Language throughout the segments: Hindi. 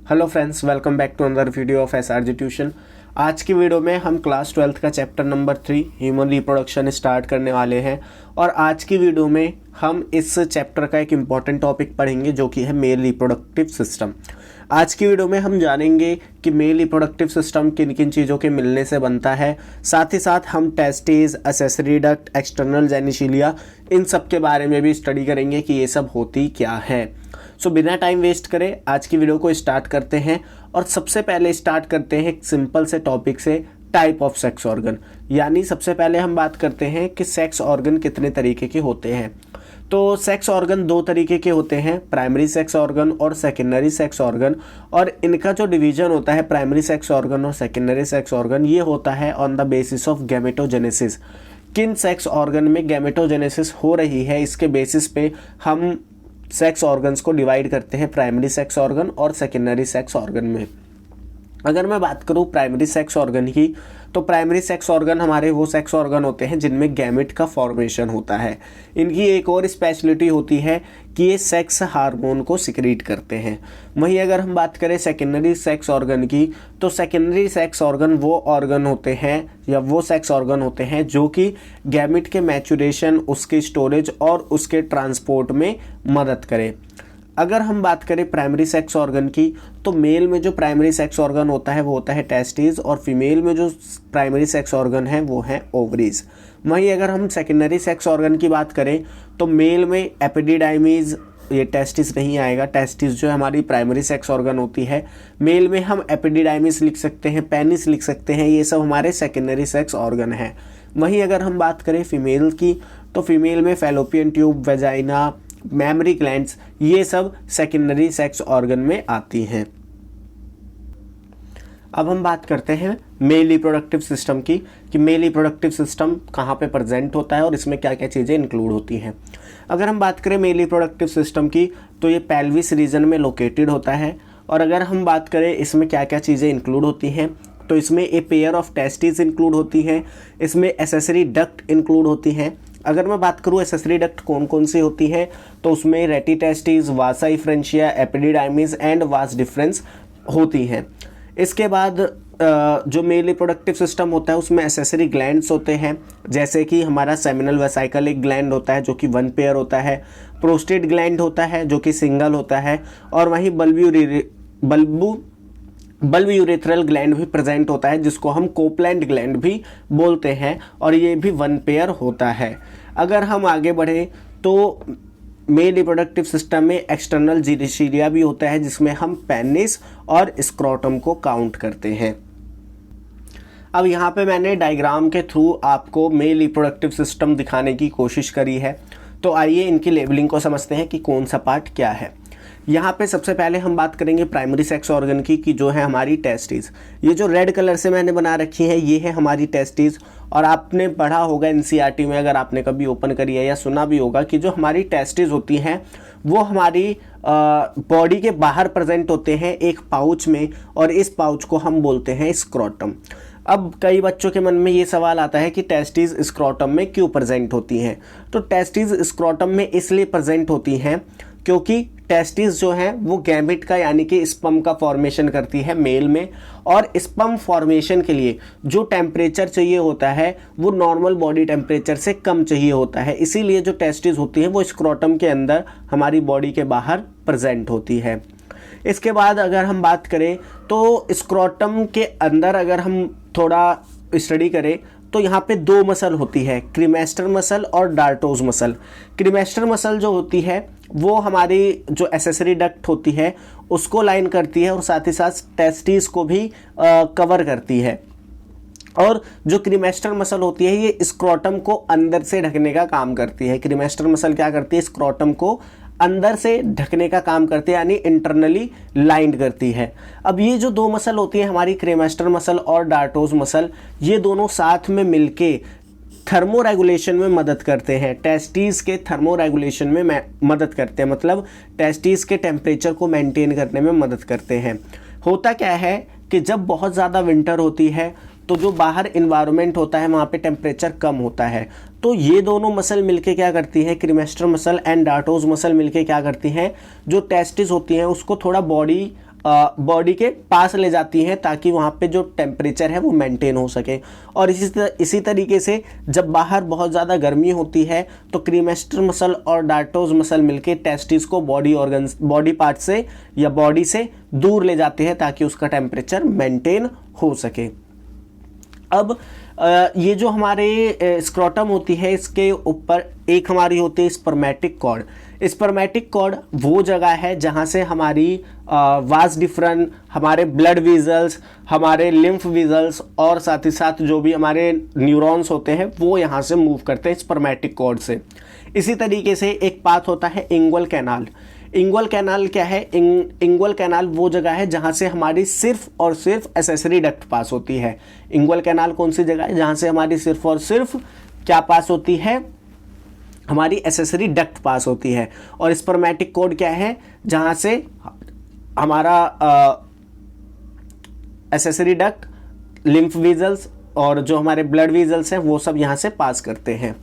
Hello friends, welcome back to another video of SRG tuition. आज की वीडियो में हम क्लास 12th का chapter number 3 human reproduction start करने वाले हैं। और आज की वीडियो में हम इस चैप्टर का एक इम्पॉर्टेंट टॉपिक पढ़ेंगे जो कि है मेल रिप्रोडक्टिव सिस्टम। आज की वीडियो में हम जानेंगे कि मेल रिप्रोडक्टिव सिस्टम किन किन चीज़ों के मिलने से बनता है। साथ ही साथ हम टेस्टिस, एक्सेसरी डक्ट, एक्सटर्नल जेनिशिलिया, इन सब के बारे में भी स्टडी करेंगे कि ये सब होती क्या है। सो बिना टाइम वेस्ट करे आज की वीडियो को स्टार्ट करते हैं। और सबसे पहले स्टार्ट करते हैं एक सिंपल से टॉपिक से, टाइप ऑफ सेक्स ऑर्गन। यानी सबसे पहले हम बात करते हैं कि सेक्स ऑर्गन कितने तरीके के होते हैं। तो सेक्स ऑर्गन दो तरीके के होते हैं, प्राइमरी सेक्स ऑर्गन और सेकेंडरी सेक्स ऑर्गन। और इनका जो डिवीजन होता है प्राइमरी सेक्स ऑर्गन और सेकेंडरी सेक्स ऑर्गन, ये होता है on the basis of gametogenesis. किन सेक्स ऑर्गन में गैमेटोजेनेसिस हो रही है, इसके बेसिस पे हम सेक्स ऑर्गन्स को डिवाइड करते हैं प्राइमरी सेक्स ऑर्गन और सेकेंडरी सेक्स ऑर्गन में। अगर मैं बात करूं प्राइमरी सेक्स ऑर्गन की, तो प्राइमरी सेक्स ऑर्गन हमारे वो सेक्स ऑर्गन होते हैं जिनमें गैमेट का फॉर्मेशन होता है। इनकी एक और स्पेशलिटी होती है कि ये सेक्स हार्मोन को सिक्रीट करते हैं। वहीं अगर हम बात करें सेकेंडरी सेक्स ऑर्गन की, तो सेकेंडरी सेक्स ऑर्गन वो ऑर्गन होते हैं या वो सेक्स ऑर्गन होते हैं जो कि गैमेट के मैचुरेशन, उसके स्टोरेज और उसके ट्रांसपोर्ट में मदद करें। अगर हम बात करें प्राइमरी सेक्स ऑर्गन की, तो मेल में जो प्राइमरी सेक्स ऑर्गन होता है वो होता है टेस्टिस, और फीमेल में जो प्राइमरी सेक्स ऑर्गन है वो है ओवरीज। वहीं अगर हम सेकेंडरी सेक्स ऑर्गन की बात करें, तो मेल में एपिडिडाइमिस, ये टेस्टिस नहीं आएगा, टेस्टिस जो हमारी प्राइमरी सेक्स ऑर्गन होती है। मेल में हम एपिडिडाइमिस लिख सकते हैं, पेनिस लिख सकते हैं, ये सब हमारे सेकेंडरी सेक्स ऑर्गन हैं। वहीं अगर हम बात करें फीमेल की, तो फीमेल में fallopian tube, vagina, memory glands, ये सब सेकेंडरी सेक्स ऑर्गन में आती हैं। अब हम बात करते हैं मेल रिप्रोडक्टिव सिस्टम की, कि मेल रिप्रोडक्टिव सिस्टम कहाँ पे प्रेजेंट होता है और इसमें क्या क्या चीज़ें इंक्लूड होती हैं। अगर हम बात करें मेल रिप्रोडक्टिव सिस्टम की, तो ये पेल्विस रीजन में लोकेटेड होता है। और अगर हम बात करें इसमें क्या क्या चीज़ें इंक्लूड होती हैं, तो इसमें a pair of testis include होती हैं, इसमें एक्सेसरी डक्ट इंक्लूड होती हैं। अगर मैं बात करूँ एक्सेसरी डक्ट कौन कौन सी होती है, तो उसमें rete testis, Vasa इफ्रेंशिया, epididymis and vas deferens होती हैं। इसके बाद जो मेल रिप्रोडक्टिव सिस्टम होता है उसमें एक्सेसरी ग्लैंड्स होते हैं, जैसे कि हमारा सेमिनल वेसाइकल एक ग्लैंड होता है जो कि वन पेयर होता है, प्रोस्टेट ग्लैंड होता है जो कि सिंगल होता है, और वहीं बल्ब यूरेथ्रल ग्लैंड भी प्रेजेंट होता है जिसको हम कोपलैंड ग्लैंड भी बोलते हैं, और ये भी वन पेयर होता है। अगर हम आगे बढ़े तो मेल रिप्रोडक्टिव सिस्टम में एक्सटर्नल जेनिशिलिया भी होता है जिसमें हम पेनिस और स्क्रोटम को काउंट करते हैं। अब यहाँ पे मैंने डायग्राम के थ्रू आपको मेल रिप्रोडक्टिव सिस्टम दिखाने की कोशिश करी है, तो आइए इनकी लेबलिंग को समझते हैं कि कौन सा पार्ट क्या है। यहाँ पे सबसे पहले हम बात करेंगे प्राइमरी सेक्स ऑर्गन की, कि जो है हमारी टेस्टिस। ये जो रेड कलर से मैंने बना रखी है ये है हमारी टेस्टिस। और आपने पढ़ा होगा एनसीईआरटी में, अगर आपने कभी ओपन करी है या सुना भी होगा, कि जो हमारी टेस्टिस होती हैं वो हमारी बॉडी के बाहर प्रेजेंट होते हैं एक पाउच में, और इस पाउच को हम बोलते हैं स्क्रोटम। अब कई बच्चों के मन में ये सवाल आता है कि टेस्टिस स्क्रोटम में क्यों प्रेजेंट होती हैं। तो टेस्टिस स्क्रोटम में इसलिए प्रेजेंट होती हैं क्योंकि टेस्टिस जो है वो गैमेट का यानी कि स्पर्म का फॉर्मेशन करती है मेल में, और स्पर्म फॉर्मेशन के लिए जो टेम्परेचर चाहिए होता है वो नॉर्मल बॉडी टेम्परेचर से कम चाहिए होता है। इसीलिए जो टेस्टिस होती है वो स्क्रोटम के अंदर हमारी बॉडी के बाहर प्रेजेंट होती है। इसके बाद अगर हम बात करें तो स्क्रोटम के अंदर अगर हम थोड़ा स्टडी करें तो यहाँ पे दो मसल होती है, क्रीमेस्टर मसल और डार्टोज मसल। क्रीमेस्टर मसल जो होती है वो हमारी जो एक्सेसरी डक्ट होती है उसको लाइन करती है और साथ ही साथ टेस्टिस को भी कवर करती है। और जो क्रीमेस्टर मसल होती है ये स्क्रोटम को अंदर से ढकने का काम करती है। क्रीमेस्टर मसल क्या करती है, स्क्रोटम को अंदर से ढकने का काम करती है, यानी इंटरनली लाइंड करती है। अब ये जो दो मसल होती है हमारी क्रीमेस्टर मसल और डार्टोज मसल, ये दोनों साथ में मिलके थर्मो रेगुलेशन में मदद करते हैं, टेस्टिस के थर्मो रेगुलेशन में मदद करते हैं, मतलब टेस्टिस के टेम्परेचर को मेंटेन करने में मदद करते हैं। होता क्या है कि जब बहुत ज़्यादा विंटर होती है तो जो बाहर इन्वायरमेंट होता है वहाँ पे टेम्परेचर कम होता है, तो ये दोनों मसल मिलके क्या करती है, क्रीमेस्टर मसल एंड डार्टोज मसल मिलके क्या करती हैं, जो टेस्टिस होती हैं उसको थोड़ा बॉडी बॉडी के पास ले जाती हैं ताकि वहाँ पे जो टेम्परेचर है वो मेंटेन हो सके। और इसी तरीके से जब बाहर बहुत ज़्यादा गर्मी होती है तो क्रीमेस्टर मसल और डार्टोज मसल मिलके टेस्टिस को बॉडी पार्ट से या बॉडी से दूर ले जाते हैं ताकि उसका टेम्परेचर मेंटेन हो सके। अब ये जो हमारे स्क्रोटम होती है इसके ऊपर एक हमारी होती है स्पर्मेटिक कॉर्ड। स्पर्मेटिक कॉर्ड वो जगह है जहाँ से हमारी वास डिफरेंट, हमारे ब्लड वेजल्स, हमारे लिम्फ वेजल्स और साथ ही साथ जो भी हमारे न्यूरॉन्स होते हैं वो यहाँ से मूव करते हैं स्पर्मेटिक कॉर्ड से। इसी तरीके से एक पाथ होता है इंग्वल कैनाल। इंग्वल कैनाल क्या है? इंग्वल कैनाल वो जगह है जहाँ से हमारी सिर्फ और सिर्फ एसेसरी डक्ट पास होती है। इंग्वल कैनाल कौन सी जगह है? जहाँ से हमारी सिर्फ और सिर्फ क्या पास होती है? हमारी एसेसरी डक्ट पास होती है। और स्पर्मेटिक कॉर्ड क्या है? जहाँ से हमारा एसेसरी डक्ट, लिम्फ वेजल्स और जो हमारे ब्लड वेजल्स हैं वो सब यहाँ से पास करते हैं।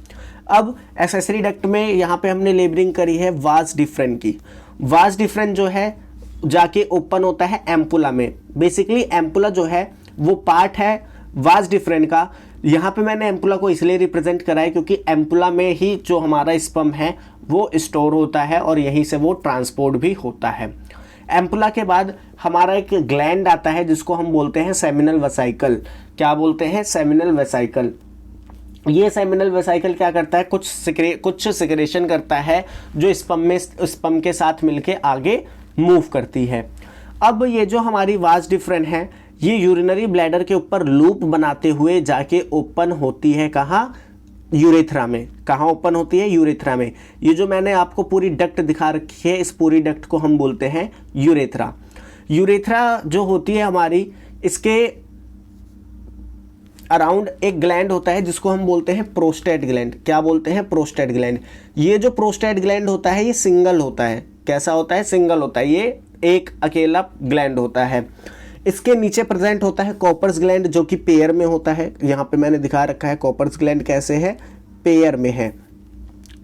अब एसेसरी डक्ट में यहाँ पे हमने लेबलिंग करी है वास डिफरेंट की। वास डिफरेंट जो है जाके ओपन होता है एम्पुला में। बेसिकली एम्पुला जो है वो पार्ट है वास डिफरेंट का। यहाँ पे मैंने एम्पुला को इसलिए रिप्रेजेंट करा है क्योंकि एम्पुला में ही जो हमारा स्पर्म है वो स्टोर होता है और यहीं से वो ट्रांसपोर्ट भी होता है। एम्पुला के बाद हमारा एक ग्लैंड आता है जिसको हम बोलते हैं सेमिनल वेसाइकल। क्या बोलते हैं? Seminal vesicle. ये सेमिनल वेसाइकल क्या करता है? कुछ सिक्रेशन करता है जो स्पर्म के साथ मिलके आगे मूव करती है। अब ये जो हमारी वास डिफरेंट है ये यूरिनरी ब्लैडर के ऊपर लूप बनाते हुए जाके ओपन होती है। कहाँ? यूरेथ्रा में। कहाँ ओपन होती है? यूरेथ्रा में। ये जो मैंने आपको पूरी डक्ट दिखा रखी है इस पूरी डक्ट को हम बोलते हैं यूरेथ्रा। यूरेथ्रा जो होती है हमारी, इसके अराउंड एक ग्लैंड होता है जिसको हम बोलते हैं प्रोस्टेट ग्लैंड। क्या बोलते हैं? Prostate gland. ये जो प्रोस्टेट ग्लैंड होता है ये सिंगल होता है। कैसा होता है? सिंगल होता है। ये एक अकेला ग्लैंड होता है। इसके नीचे प्रेजेंट होता है कॉपर्स ग्लैंड जो कि पेयर में होता है। यहाँ पे मैंने दिखा रखा है कॉपर्स ग्लैंड कैसे है, पेयर में है।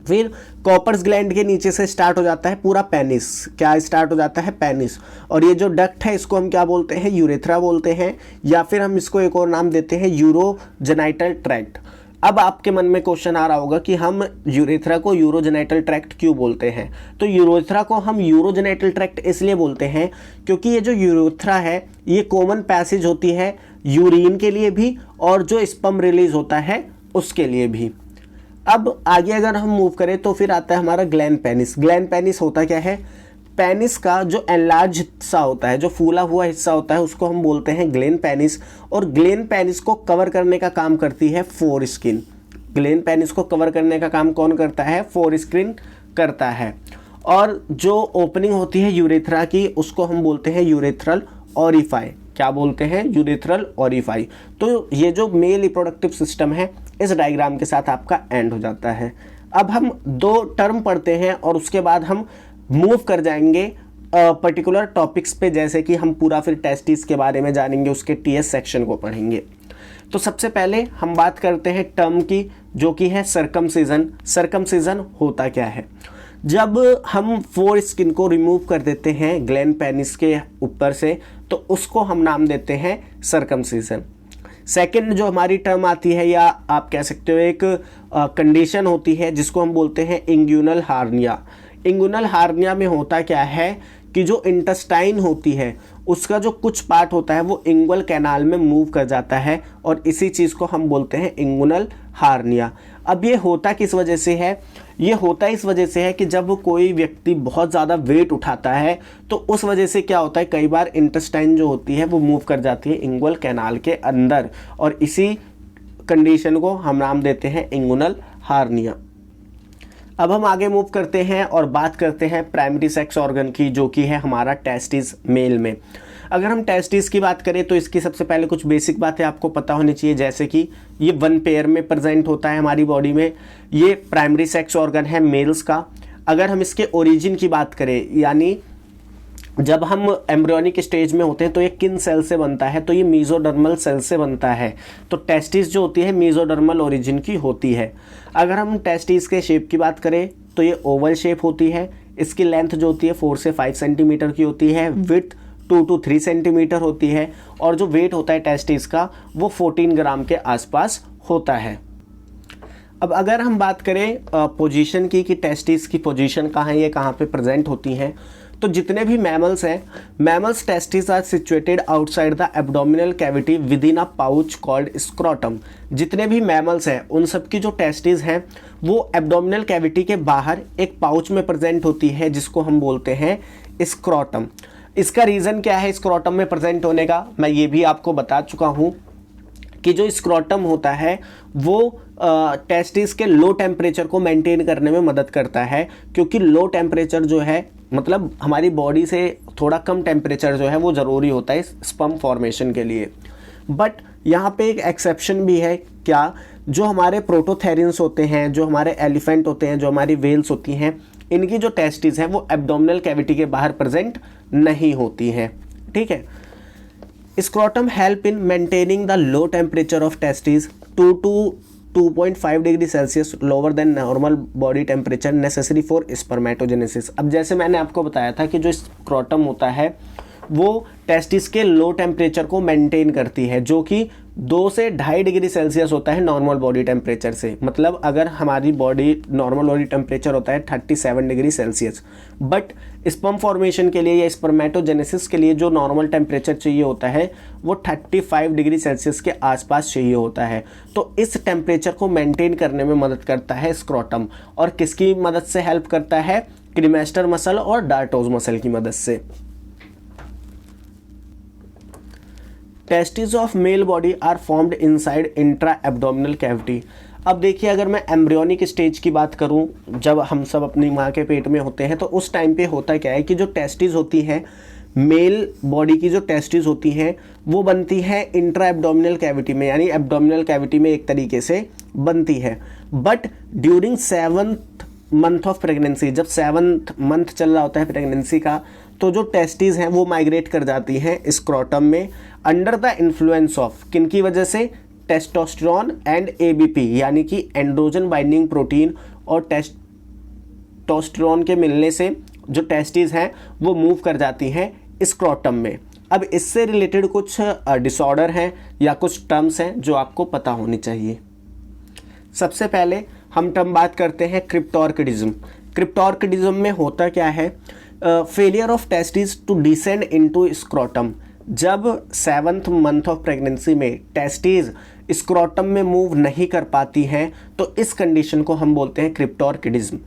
फिर कॉपर्स ग्लैंड के नीचे से स्टार्ट हो जाता है पूरा पेनिस। क्या स्टार्ट हो जाता है? पेनिस। और ये जो डक्ट है इसको हम क्या बोलते हैं? यूरेथ्रा बोलते हैं, या फिर हम इसको एक और नाम देते हैं यूरोजेनाइटल ट्रैक्ट। अब आपके मन में क्वेश्चन आ रहा होगा कि हम यूरेथ्रा को यूरोजेनाइटल ट्रैक्ट क्यों बोलते हैं? तो यूरेथ्रा को हम यूरोजेनाइटल ट्रैक्ट इसलिए बोलते हैं क्योंकि ये जो यूरेथ्रा है ये कॉमन पैसेज होती है यूरिन के लिए भी और जो स्पर्म रिलीज होता है उसके लिए भी। अब आगे अगर हम मूव करें तो फिर आता है हमारा ग्लैंड पेनिस। ग्लैंड पेनिस होता क्या है? पेनिस का जो एनलार्ज हिस्सा होता है, जो फूला हुआ हिस्सा होता है उसको हम बोलते हैं ग्लैंड पेनिस। और ग्लैंड पेनिस को कवर करने का काम करती है फोर स्किन। ग्लैंड पेनिस को कवर करने का काम कौन करता है? फोर स्किन करता है। और जो ओपनिंग होती है यूरेथ्रा की उसको हम बोलते हैं यूरेथ्रल ऑरिफाई। क्या बोलते हैं? यूरेथ्रल ऑरिफाई। तो ये जो मेल रिप्रोडक्टिव सिस्टम है इस डायग्राम के साथ आपका एंड हो जाता है। अब हम दो टर्म पढ़ते हैं और उसके बाद हम मूव कर जाएंगे पर्टिकुलर टॉपिक्स पे, जैसे कि हम पूरा फिर टेस्टिस के बारे में जानेंगे, उसके टीएस सेक्शन को पढ़ेंगे। तो सबसे पहले हम बात करते हैं टर्म की जो कि है सर्कमसिजन। सर्कमसिजन होता क्या है? जब हम फोर स्किन को रिमूव कर देते हैं ग्लैंड पेनिस के ऊपर से तो उसको हम नाम देते हैं सर्कमसिजन। सेकंड जो हमारी टर्म आती है या आप कह सकते हो एक कंडीशन होती है जिसको हम बोलते हैं इंग्यूनल हार्निया। इंग्यूनल हार्निया में होता क्या है कि जो इंटेस्टाइन होती है उसका जो कुछ पार्ट होता है वो इंग्वल कैनाल में मूव कर जाता है और इसी चीज़ को हम बोलते हैं इंग्यूनल हार्निया। अब ये होता किस वजह से है? ये होता इस वजह से है कि जब कोई व्यक्ति बहुत ज़्यादा वेट उठाता है तो उस वजह से क्या होता है, कई बार इंटेस्टाइन जो होती है वो मूव कर जाती है इंग्वल कैनाल के अंदर और इसी कंडीशन को हम नाम देते हैं इंग्यूनल हार्निया। अब हम आगे मूव करते हैं और बात करते हैं प्राइमरी सेक्स ऑर्गन की जो कि है हमारा टेस्टिस मेल में। अगर हम टेस्टिस की बात करें तो इसकी सबसे पहले कुछ बेसिक बातें आपको पता होनी चाहिए, जैसे कि ये वन पेयर में प्रेजेंट होता है हमारी बॉडी में। ये प्राइमरी सेक्स ऑर्गन है मेल्स का। अगर हम इसके ओरिजिन की बात करें, यानी जब हम एम्ब्रियोनिक स्टेज में होते हैं तो ये किन सेल से बनता है, तो ये मीजोडर्मल सेल से बनता है। तो टेस्टिस जो होती है मीजोडर्मल ओरिजिन की होती है। अगर हम टेस्टिस के शेप की बात करें तो ये ओवल शेप होती है। इसकी लेंथ जो होती है 4 से 5 सेंटीमीटर की होती है, विड्थ 2 to 3 सेंटीमीटर होती है और जो वेट होता है टेस्टिस का वो 14 ग्राम के आसपास होता है। अब अगर हम बात करें पोजीशन की कि टेस्टिस की पोजीशन कहाँ है, ये कहाँ पे प्रेजेंट होती हैं, तो जितने भी मैमल्स हैं, mammals testis are situated outside the abdominal cavity within a pouch called scrotum. जितने भी मैमल्स हैं उन सब की जो टेस्टिस हैं वो एब्डोमिनल कैविटी के बाहर एक पाउच में प्रेजेंट होती है जिसको हम बोलते हैं स्क्रोटम। इसका रीज़न क्या है स्क्रोटम में प्रेजेंट होने का, मैं ये भी आपको बता चुका हूँ कि जो स्क्रोटम होता है वो टेस्टिस के लो टेम्परेचर को मेंटेन करने में मदद करता है, क्योंकि लो टेम्परेचर जो है मतलब हमारी बॉडी से थोड़ा कम टेम्परेचर जो है वो ज़रूरी होता है स्पर्म फॉर्मेशन के लिए। बट यहाँ पे एक एक्सेप्शन भी है, क्या, जो हमारे प्रोटोथेरियंस होते हैं, जो हमारे एलिफेंट होते हैं, जो हमारी वेल्स होती हैं, इनकी जो टेस्टिस है वो एब्डोमिनल कैविटी के बाहर प्रेजेंट नहीं होती हैं। ठीक है। Scrotum help in maintaining the low temperature of testis 2 to 2.5 degree Celsius lower than normal body temperature necessary for spermatogenesis. अब जैसे मैंने आपको बताया था कि जो स्क्रोटम होता है वो टेस्टिस के लो टेम्परेचर को मेंटेन करती है, जो कि 2 से 2.5 डिग्री सेल्सियस होता है नॉर्मल बॉडी टेम्परेचर से। मतलब अगर हमारी बॉडी नॉर्मल बॉडी टेम्परेचर होता है 37 degree Celsius, but sperm formation के लिए या स्पर्मेटोजेनेसिस के लिए जो नॉर्मल टेम्परेचर चाहिए होता है वो 35 डिग्री सेल्सियस के आसपास चाहिए होता है। तो इस टेम्परेचर को मेंटेन करने में मदद करता है स्क्रोटम। और किसकी मदद से हेल्प करता है? क्रीमेस्टर मसल और डार्टोज मसल की मदद से। Testis of male body are formed inside intra abdominal cavity. अब देखिए, अगर मैं एम्ब्रियोनिक स्टेज की बात करूं, जब हम सब अपनी माँ के पेट में होते हैं, तो उस टाइम पे होता क्या है कि जो टेस्टिस होती हैं, मेल बॉडी की जो टेस्टिस होती हैं वो बनती है इंट्रा एब्डोमिनल कैविटी में, यानी एब्डोमिनल कैविटी में एक तरीके से बनती है। But during 7th month of pregnancy, जब 7th मंथ चल रहा होता है प्रेगनेंसी का, तो जो टेस्टिस हैं वो माइग्रेट कर जाती हैं स्क्रोटम में अंडर द इन्फ्लुएंस ऑफ किनकी वजह से? टेस्टोस्टेरोन एंड एबीपी, यानी कि एंड्रोजन बाइंडिंग प्रोटीन और टेस्टोस्टेरोन के मिलने से जो टेस्टिस हैं वो मूव कर जाती हैं स्क्रोटम में। अब इससे रिलेटेड कुछ डिसऑर्डर हैं या कुछ टर्म्स हैं जो आपको पता होनी चाहिए। सबसे पहले हम टर्म बात करते हैं क्रिप्टोर्किडिज्म। क्रिप्टोर्किडिज्म में होता क्या है? Failure of testis to descend into scrotum. जब 7th मंथ ऑफ प्रेगनेंसी में टेस्टिस स्क्रोटम में मूव नहीं कर पाती हैं तो इस कंडीशन को हम बोलते हैं क्रिप्टोर्किडिज्म।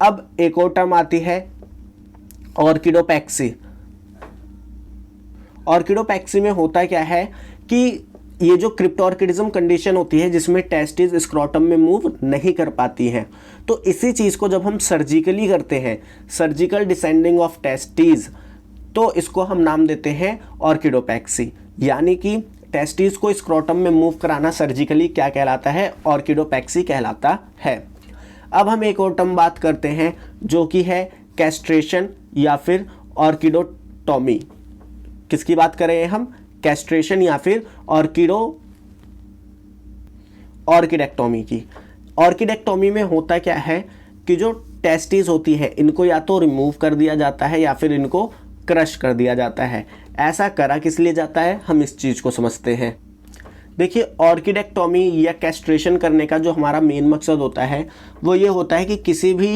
अब एक और टर्म आती है ऑर्किडोपैक्सी। ऑर्किडोपैक्सी में होता क्या है कि ये जो क्रिप्टोर्किडिज्म कंडीशन होती है जिसमें टेस्टिस स्क्रोटम में मूव नहीं कर पाती हैं, तो इसी चीज़ को जब हम सर्जिकली करते हैं, सर्जिकल डिसेंडिंग ऑफ टेस्टिस, तो इसको हम नाम देते हैं ऑर्किडोपैक्सी। यानी कि टेस्टिस को स्क्रोटम में मूव कराना सर्जिकली क्या कहलाता है? ऑर्किडोपैक्सी कहलाता है। अब हम एक और टर्म बात करते हैं जो कि है कैस्ट्रेशन या फिर ऑर्किडोटॉमी। किसकी बात कर रहे हैं हम? कैस्ट्रेशन या फिर ऑर्किडेक्टोमी की। ऑर्किडेक्टोमी में होता क्या है कि जो टेस्टिस होती है इनको या तो रिमूव कर दिया जाता है या फिर इनको क्रश कर दिया जाता है। ऐसा करा किस लिए जाता है, हम इस चीज़ को समझते हैं। देखिए, ऑर्किडेक्टोमी या कैस्ट्रेशन करने का जो हमारा मेन मकसद होता है वो ये होता है कि किसी भी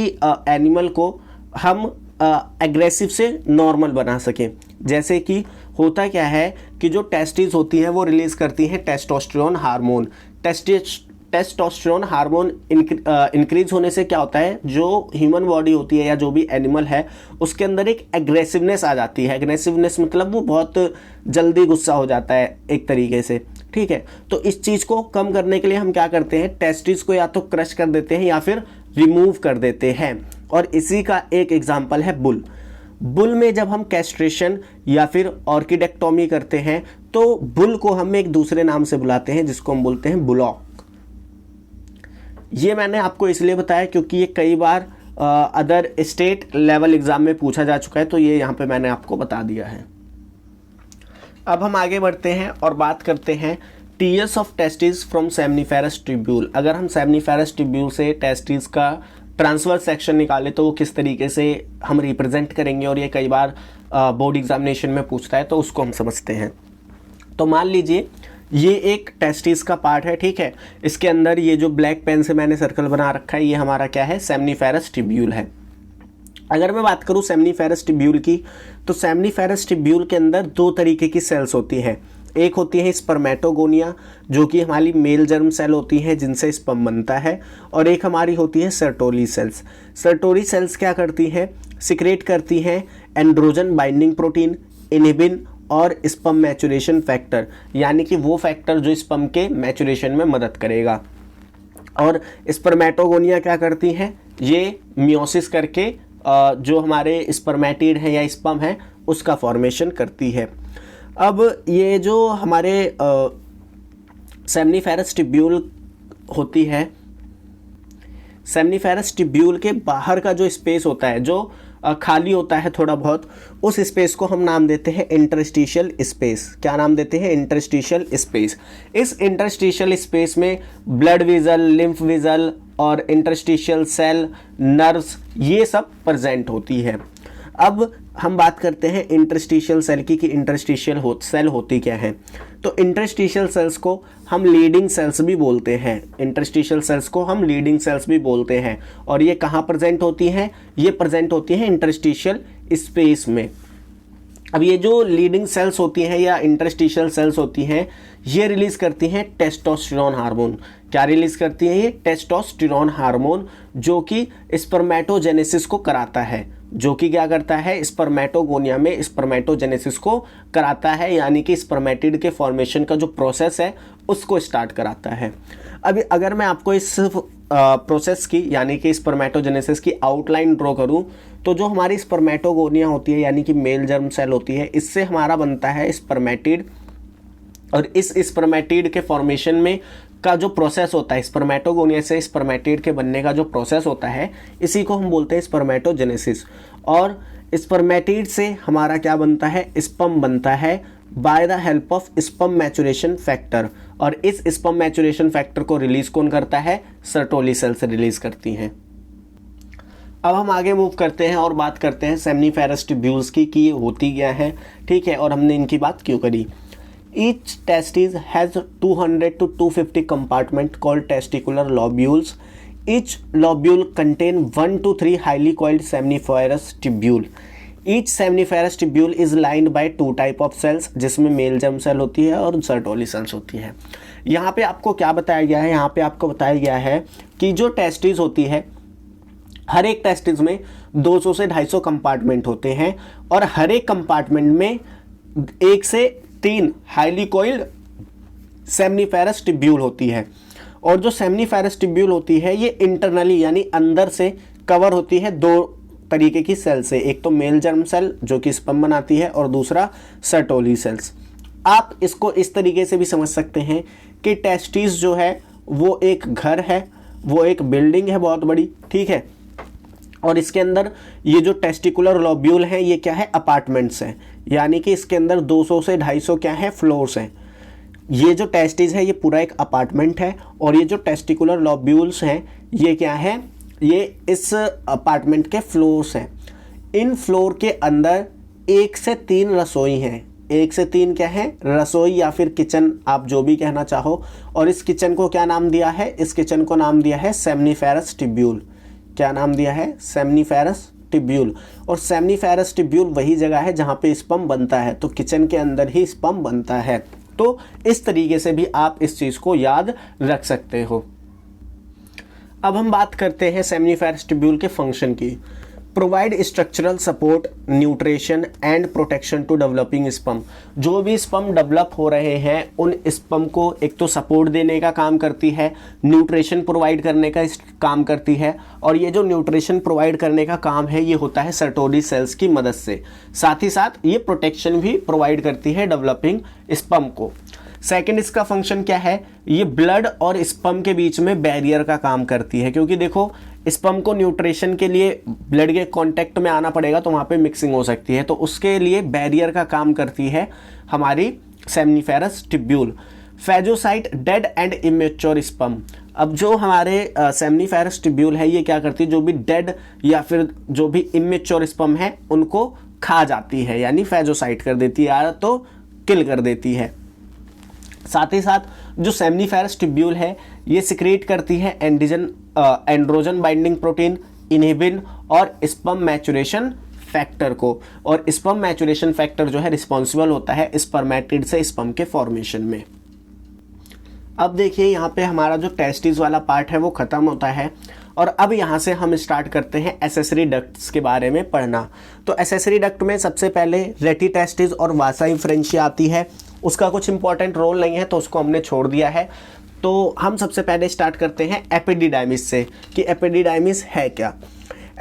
एनिमल को हम एग्रेसिव से नॉर्मल बना सकें। जैसे कि होता क्या है कि जो टेस्टिस होती हैं वो रिलीज़ करती हैं testosterone hormone. Testosterone hormone increase होने से क्या होता है, जो ह्यूमन बॉडी होती है या जो भी एनिमल है उसके अंदर एक एग्रेसिवनेस आ जाती है। एग्रेसिवनेस मतलब वो बहुत जल्दी गुस्सा हो जाता है एक तरीके से। ठीक है, तो इस चीज़ को कम करने के लिए हम क्या करते हैं, टेस्टिस को या तो क्रश कर देते हैं या फिर रिमूव कर देते हैं। और इसी का एक एग्जाम्पल है बुल। बुल में जब हम कैस्ट्रेशन या फिर ऑर्किडेक्टोमी करते हैं तो बुल को हम एक दूसरे नाम से बुलाते हैं जिसको हम बोलते हैं बुलॉक। ये मैंने आपको इसलिए बताया क्योंकि ये कई बार अदर स्टेट लेवल एग्जाम में पूछा जा चुका है, तो ये यहाँ पे मैंने आपको बता दिया है। अब हम आगे बढ़ते हैं और बात करते हैं TS of testis from seminiferous tubule. अगर हम सेमनीफेरस ट्यूब्यूल से टेस्टिस का ट्रांसवर्स सेक्शन निकाले तो वो किस तरीके से हम रिप्रेजेंट करेंगे, और ये कई बार बोर्ड एग्जामिनेशन में पूछता है, तो उसको हम समझते हैं। तो मान लीजिए ये एक टेस्टिस का पार्ट है, ठीक है। इसके अंदर ये जो ब्लैक पेन से मैंने सर्कल बना रखा है, ये हमारा क्या है, सेमनीफेरस ट्यूब्यूल है। अगर मैं बात करूँ सेमनीफेरस ट्यूब्यूल की, तो सेमनीफेरस ट्यूब्यूल के अंदर दो तरीके की सेल्स होती हैं। एक होती है स्पर्मेटोगोनिया, जो कि हमारी मेल जर्म सेल होती हैं जिनसे स्पर्म बनता है, और एक हमारी होती है सर्टोली सेल्स। सर्टोली सेल्स क्या करती हैं, सिक्रेट करती हैं एंड्रोजन बाइंडिंग प्रोटीन, इनहिबिन और स्पर्म मैचुरेशन फैक्टर, यानी कि वो फैक्टर जो स्पर्म के मैचुरेशन में मदद करेगा। और स्पर्मेटोगोनिया क्या करती हैं, ये मियोसिस करके जो हमारे स्पर्मेटिड है या स्पर्म है उसका फॉर्मेशन करती है। अब ये जो हमारे सेमनीफेरस ट्यूब्यूल होती है, सेमनीफेरस ट्यूब्यूल के बाहर का जो स्पेस होता है, जो खाली होता है थोड़ा बहुत, उस स्पेस को हम नाम देते हैं इंटरस्टिशियल स्पेस। क्या नाम देते हैं, इंटरस्टिशियल स्पेस। इस इंटरस्टिशियल स्पेस में ब्लड वेसल, लिम्फ वेसल और इंटरस्टिशियल सेल, नर्व्स, ये सब प्रेजेंट होती है। अब हम बात करते हैं इंटरस्टिशियल सेल की कि इंटरस्टिशियल सेल होती क्या है। तो इंटरस्टिशियल सेल्स को हम लीडिंग सेल्स भी बोलते हैं, इंटरस्टिशियल सेल्स को हम लीडिंग सेल्स भी बोलते हैं। और ये कहाँ प्रेजेंट होती हैं, ये प्रेजेंट होती हैं इंटरस्टिशियल स्पेस में। अब ये जो लीडिंग सेल्स होती हैं या इंटरस्टिशियल सेल्स होती हैं, ये रिलीज करती हैं टेस्टोस्टेरोन हार्मोन। क्या रिलीज करती हैं, ये टेस्टोस्टेरोन हार्मोन, जो कि स्पर्मेटोजेनेसिस को कराता है, जो कि क्या करता है, स्पर्मेटोगोनिया में स्पर्मेटोजेनेसिस को कराता है, यानी कि स्पर्मेटिड के फॉर्मेशन का जो प्रोसेस है उसको स्टार्ट कराता है। अभी अगर मैं आपको इस प्रोसेस की यानी कि स्पर्मेटोजेनेसिस की आउटलाइन ड्रॉ करूं, तो जो हमारी स्पर्मेटोगोनिया होती है यानी कि मेल जर्म सेल होती है, इससे हमारा बनता है स्पर्मेटिड। और इस स्पर्मेटिड के फॉर्मेशन में का जो प्रोसेस होता है, स्पर्मेटोगोनिया से स्पर्मेटिड के बनने का जो प्रोसेस होता है, इसी को हम बोलते हैं स्पर्मेटोजेनेसिस। और स्पर्मेटिड से हमारा क्या बनता है, स्पर्म बनता है by the help of sperm maturation factor. और इस स्पर्म मैचुरेशन फैक्टर को रिलीज कौन करता है, सर्टोली सेल्स रिलीज करती हैं। अब हम आगे मूव करते हैं और बात करते हैं सेमनीफेरस ट्यूब्यूल्स की कि ये होती क्या है, ठीक है, और हमने इनकी बात क्यों करी। Each testis has 200 to 250 compartment called testicular lobules. Each lobule contain 1 to 3 highly coiled seminiferous tubule. Each seminiferous tubule is lined by two type of cells, जिसमें मेल जर्म सेल होती है और सर्टोली सेल्स होती है। यहाँ पे आपको क्या बताया गया है, यहाँ पे आपको बताया गया है कि जो टेस्टिस होती है, हर एक टेस्टिस में 200 से 250 कंपार्टमेंट होते हैं, और हर एक कंपार्टमेंट में 1 से 3 हाईली कोइल्ड सेमनीफेरस ट्यूब्यूल होती है। और जो सेमनीफेरस ट्यूब्यूल होती है, ये इंटरनली यानी अंदर से कवर होती है दो तरीके की सेल से, एक तो मेल जर्म सेल जो कि स्पर्म बनाती है, और दूसरा सर्टोली सेल्स। आप इसको इस तरीके से भी समझ सकते हैं कि टेस्टिस जो है वो एक घर है, वो एक बिल्डिंग है बहुत बड़ी, ठीक है। और इसके अंदर ये जो टेस्टिकुलर लोब्यूल हैं, ये क्या है, अपार्टमेंट्स हैं, यानी कि इसके अंदर 200 से 250 क्या है, फ्लोर्स हैं। ये जो टेस्टिस है ये पूरा एक अपार्टमेंट है, और ये जो टेस्टिकुलर लोब्यूल्स हैं ये क्या है, ये इस अपार्टमेंट के फ्लोर्स हैं। इन फ्लोर के अंदर 1 से 3 रसोई हैं, 1 से 3 क्या है, रसोई या फिर किचन, आप जो भी कहना चाहो। और इस किचन को क्या नाम दिया है, इस किचन को नाम दिया है सेमनीफेरस ट्यूब्यूल। क्या नाम दिया है, सेमनीफेरस ट्यूब्यूल। और सेमनीफेरस ट्यूब्यूल वही जगह है जहाँ पे स्पर्म बनता है, तो किचन के अंदर ही स्पर्म बनता है। तो इस तरीके से भी आप इस चीज़ को याद रख सकते हो। अब हम बात करते हैं सेमनीफेरस ट्यूब्यूल के फंक्शन की। Provide structural support, nutrition and protection to developing sperm. जो भी स्पर्म डेवलप हो रहे हैं उन स्पर्म को एक तो सपोर्ट देने का काम करती है, न्यूट्रिशन प्रोवाइड करने का काम करती है, और ये जो न्यूट्रिशन प्रोवाइड करने का काम है ये होता है सर्टोली सेल्स की मदद से। साथ ही साथ ये प्रोटेक्शन भी प्रोवाइड करती है डेवलपिंग स्पर्म को। सेकंड इसका फंक्शन क्या है, ये ब्लड और स्पर्म के बीच में बैरियर का काम करती है, क्योंकि देखो स्पर्म को न्यूट्रिशन के लिए ब्लड के कांटेक्ट में आना पड़ेगा तो वहाँ पे मिक्सिंग हो सकती है, तो उसके लिए बैरियर का काम करती है हमारी seminiferous tubule. Phagocyte dead and immature sperm. अब जो हमारे सेमनीफेरस ट्यूब्यूल है ये क्या करती है, जो भी डेड या फिर जो भी इमेच्योर स्पर्म है उनको खा जाती है, यानी फेजोसाइट कर देती है या तो किल कर देती है। साथ ही साथ जो सेमनीफेरस ट्यूब्यूल है ये सिक्रेट करती है एंड्रोजन बाइंडिंग प्रोटीन, इनहिबिन और स्पर्म मैचुरेशन फैक्टर को, और स्पर्म मैचुरेशन फैक्टर जो है रिस्पॉन्सिबल होता है स्पर्मेटिड से स्पर्म के फॉर्मेशन में। अब देखिए यहाँ पे हमारा जो टेस्टिस वाला पार्ट है वो ख़त्म होता है, और अब यहाँ से हम स्टार्ट करते हैं एसेसरी डक्ट्स के बारे में पढ़ना। तो एसेसरी डक्ट में सबसे पहले रेटी टेस्टिस और वासा इंफ्रेंशिया आती है। उसका कुछ इंपॉर्टेंट रोल नहीं है तो उसको हमने छोड़ दिया है। तो हम सबसे पहले स्टार्ट करते हैं एपिडिडाइमिस से कि एपिडिडाइमिस है क्या।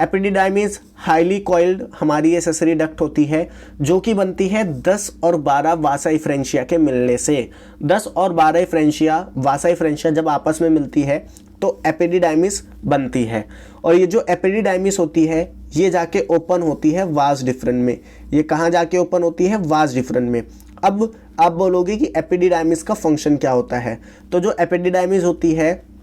एपिडिडाइमिस हाईली कॉइल्ड हमारी एसेसरी डक्ट होती है जो कि बनती है 10 और 12 वासा इंफ्रेंशिया के मिलने से। 10 और 12 इंफ्रेंशिया वासा इंफ्रेंशिया जब आपस में मिलती है तो एपिडिडाइमिस बनती है, और ये जो एपिडिडाइमिस होती है ये जाके ओपन होती है वास डिफरेंट में। ये कहाँ जाके ओपन होती है? वास डिफरेंट में। अब आप बोलोगे कि एपिडिडाइमिस का फंक्शन क्या होता है, तो जो एपिडिडाइमिस होती है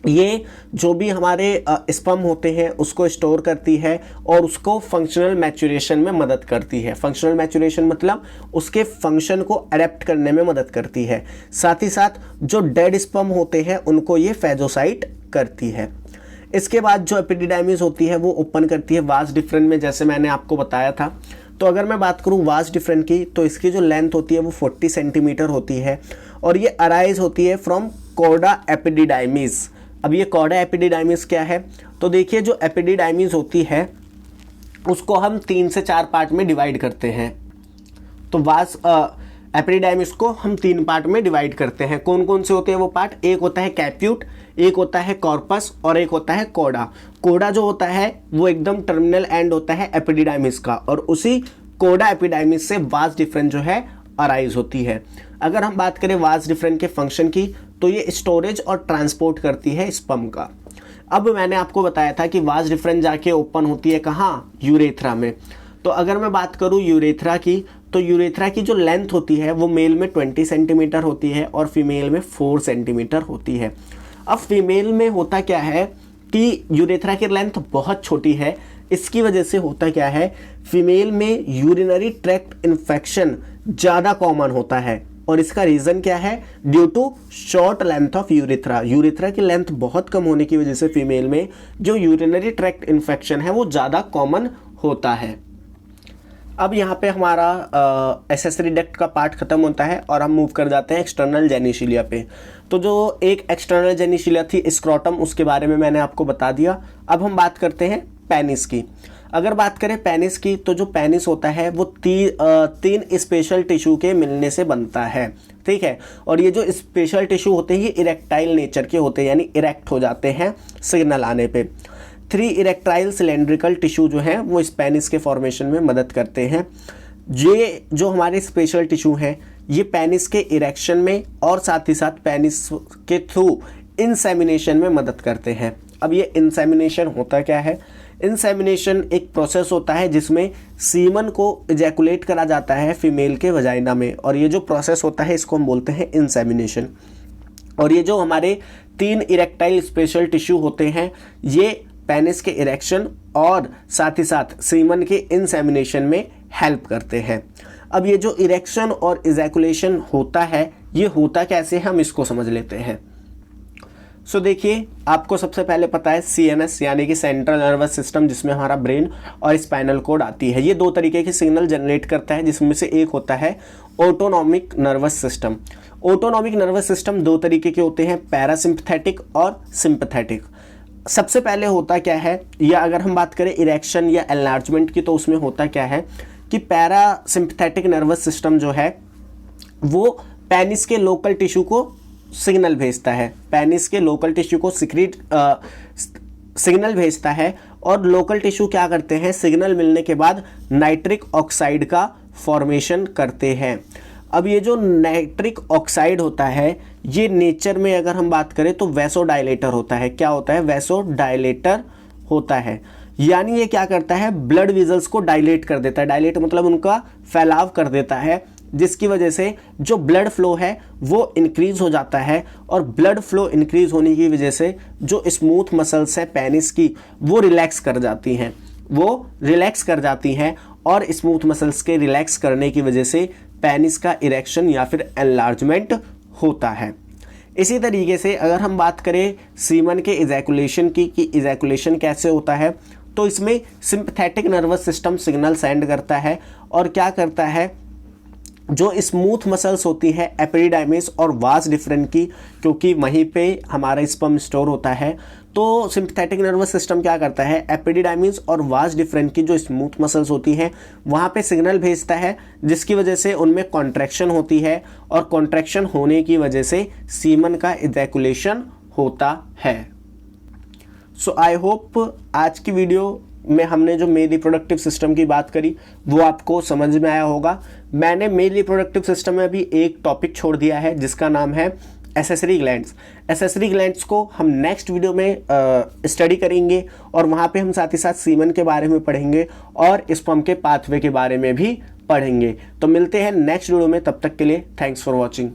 ये जो भी हमारे स्पर्म होते हैं उसको स्टोर करती है और उसको फंक्शनल मैचुरेशन में मदद करती है। फंक्शनल मैचुरेशन मतलब उसके फंक्शन को अडेप्ट करने में मदद करती है। साथ ही साथ जो डेड स्पर्म होते हैं उनको ये फेजोसाइट करती है। इसके बाद जो एपिडिडाइमिस होती है वो ओपन करती है वास डिफरेंट में, जैसे मैंने आपको बताया था। तो अगर मैं बात करूं वास डिफरेंट की तो इसकी जो लेंथ होती है वो 40 सेंटीमीटर होती है, और ये अराइज होती है फ्रॉम कॉर्डा एपिडिडाइमिस। अब ये कॉर्डा एपिडिडाइमिस क्या है? तो देखिए जो एपिडिडाइमिस होती है उसको हम 3 से 4 पार्ट में डिवाइड करते हैं। तो वास एपिडिडाइमिस को हम 3 पार्ट में डिवाइड करते हैं। कौन कौन से होते हैं वो पार्ट? एक होता है कैप्यूट, एक होता है कॉर्पस और एक होता है कोडा। कोडा जो होता है वो एकदम टर्मिनल एंड होता है एपिडिडाइमिस का, और उसी कोडा एपिडाइमिस से वास डिफरेंट जो है अराइज होती है। अगर हम बात करें वास डिफरेंट के फंक्शन की तो ये स्टोरेज और ट्रांसपोर्ट करती है स्पर्म का। अब मैंने आपको बताया था कि वास डिफरेंट जाके ओपन होती है कहाँ? यूरेथ्रा में। तो अगर मैं बात करूँ यूरेथ्रा की तो यूरेथ्रा की जो लेंथ होती है वो मेल में 20 सेंटीमीटर होती है और फीमेल में 4 सेंटीमीटर होती है। अब फीमेल में होता क्या है कि यूरेथ्रा की लेंथ बहुत छोटी है, इसकी वजह से होता क्या है फीमेल में यूरिनरी ट्रैक्ट इन्फेक्शन ज़्यादा कॉमन होता है, और इसका रीज़न क्या है? Due to short length of urethra. Urethra की लेंथ बहुत कम होने की वजह से फीमेल में जो यूरिनरी ट्रैक्ट इन्फेक्शन है वो ज़्यादा कॉमन होता है। अब यहाँ पे हमारा एसेसरी डक्ट का पार्ट खत्म होता है और हम मूव कर जाते हैं एक्सटर्नल जेनिशिलिया पे। तो जो एक एक्सटर्नल जेनिशिलिया थी स्क्रोटम, उसके बारे में मैंने आपको बता दिया। अब हम बात करते हैं पेनिस की। अगर बात करें पेनिस की तो जो पेनिस होता है वो 3 स्पेशल टिश्यू के मिलने से बनता है, ठीक है। और ये जो स्पेशल टिश्यू होते हैं ये इरेक्टाइल नेचर के होते हैं, यानी इरेक्ट हो जाते हैं सिग्नल आने पे। 3 इरेक्टाइल सिलेंड्रिकल टिश्यू जो हैं वो इस पेनिस के फॉर्मेशन में मदद करते हैं। ये जो हमारे स्पेशल टिश्यू हैं ये पेनिस के इरेक्शन में और साथ ही साथ पेनिस के थ्रू इंसेमिनेशन में मदद करते हैं। अब ये इंसेमिनेशन होता क्या है? इंसेमिनेशन एक प्रोसेस होता है जिसमें सीमन को इजैकुलेट करा जाता है फीमेल के वजाइना में, और ये जो प्रोसेस होता है इसको हम बोलते हैं इंसेमिनेशन। और ये जो हमारे 3 इरेक्टाइल स्पेशल टिश्यू होते हैं ये पेनिस के इरेक्शन और साथ ही साथ सीमन के इंसेमिनेशन में हेल्प करते हैं। अब ये जो इरेक्शन और इजैकुलेशन होता है ये होता कैसे है हम इसको समझ लेते हैं। सो देखिए आपको सबसे पहले पता है CNS यानी कि सेंट्रल नर्वस सिस्टम, जिसमें हमारा ब्रेन और स्पाइनल कोड आती है। ये 2 तरीके के सिग्नल जनरेट करता है, जिसमें से एक होता है autonomic nervous system. Autonomic nervous system 2 तरीके के होते हैं, पैरासिम्पथेटिक और सिंपथेटिक। सबसे पहले होता क्या है, या अगर हम बात करें इरेक्शन या एनलार्जमेंट की तो उसमें होता क्या है कि पैरासिम्पथेटिक नर्वस सिस्टम जो है वो पेनिस के लोकल टिश्यू को सिग्नल भेजता है, पेनिस के लोकल टिश्यू को सिग्नल भेजता है, और लोकल टिश्यू क्या करते हैं सिग्नल मिलने के बाद नाइट्रिक ऑक्साइड का फॉर्मेशन करते हैं। अब ये जो नाइट्रिक ऑक्साइड होता है ये नेचर में अगर हम बात करें तो वैसोडाइलेटर होता है। क्या होता है? वैसोडाइलेटर होता है, यानी ये क्या करता है ब्लड वेसल्स को डायलेट कर देता है। डायलेट मतलब उनका फैलाव कर देता है, जिसकी वजह से जो ब्लड फ्लो है वो इंक्रीज हो जाता है, और ब्लड फ्लो इंक्रीज होने की वजह से जो स्मूथ मसल्स है पेनिस की वो रिलैक्स कर जाती हैं, और स्मूथ मसल्स के रिलैक्स करने की वजह से पेनिस का इरेक्शन या फिर एनलार्जमेंट होता है। इसी तरीके से अगर हम बात करें सीमन के इजैकुलेशन की कि इजैकुलेशन कैसे होता है, तो इसमें sympathetic nervous system signal send करता है और क्या करता है, जो स्मूथ मसल्स होती है एपिडिडाइमिस और वास डिफरेंट की, क्योंकि वहीं पे हमारा स्पर्म स्टोर होता है, तो सिंपैथेटिक नर्वस सिस्टम क्या करता है, एपिडिडाइमिस और वास डिफरेंट की जो स्मूथ मसल्स होती हैं वहाँ पे सिग्नल भेजता है, जिसकी वजह से उनमें कॉन्ट्रैक्शन होती है और कॉन्ट्रैक्शन होने की वजह से सीमन का इजैकुलेशन होता है। सो आई होप आज की वीडियो में हमने जो मेल रिप्रोडक्टिव सिस्टम की बात करी वो आपको समझ में आया होगा। मैंने मेल रिप्रोडक्टिव सिस्टम में अभी एक टॉपिक छोड़ दिया है जिसका नाम है एसेसरी ग्लैंड्स। एसेसरी ग्लैंड्स को हम नेक्स्ट वीडियो में स्टडी करेंगे और वहाँ पे हम साथ ही साथ सीमन के बारे में पढ़ेंगे और स्पर्म के पाथवे के बारे में भी पढ़ेंगे। तो मिलते हैं नेक्स्ट वीडियो में, तब तक के लिए थैंक्स फॉर वॉचिंग।